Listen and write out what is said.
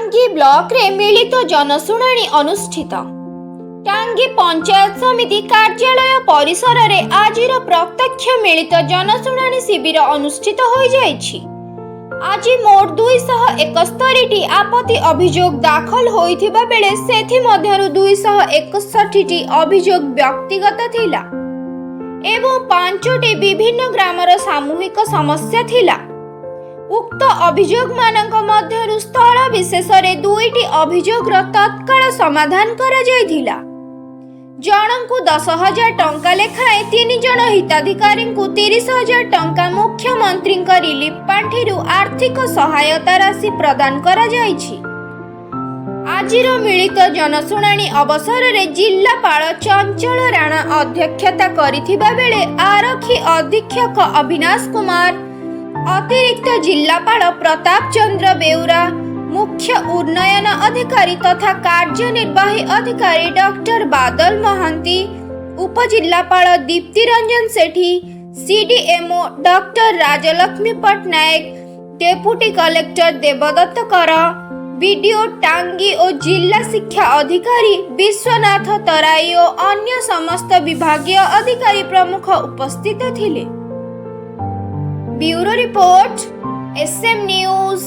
टांगी ब्लॉक रे मिलित जनशुणाणी अनुष्ठित। टांगी पंचायत समिति कार्यालय परिसर रे आजिर प्रत्यक्ष मिलित जनशुणाणी शिविर अनुष्ठित हो जाइछि। आज मोट 271 आपत्ति अभियोग दाखल होइथिबा बेले सेथि मध्यरु 261 अभियोग व्यक्तिगत थिला एवं 5टी विभिन्न ग्रामर सामूहिक समस्या थिला। उक्त अभियोग मानक मध्यरु स्थल विशेष रे 2टी अभियोग तत्काल समाधान करा जायथिला। जनकु 10,000 टंका लेखाएं 3 जन हिताधिकारी को 30,000 टंका मुख्यमंत्री रिलीफ पांठिरु आर्थिक सहायता राशि प्रदान करा जायछि। आजिर मिलित जनशुणाणी अवसर रे जिल्लापाल चंचल राणा अध्यक्षता करिथिबा बेले आरक्षी अधीक्षक अविनाश कुमार, अतिरिक्त जिल्लापाल प्रताप चंद्र बेउरा, मुख्य उन्नयन अधिकारी तथा कार्यनिर्वाही अधिकारी डॉक्टर बादल महांती, उपजिल्लापाल Dipti Ranjan Sethi, CDMO doctor Rajalakshmi Patnaik, deputy collector देवदत्त कर, बीडीओ टांगी और जिला शिक्षा अधिकारी विश्वनाथ तराई और अन्य समस्त विभागीय अधिकारी प्रमुख उपस्थित थिले। Bureau report, SM news.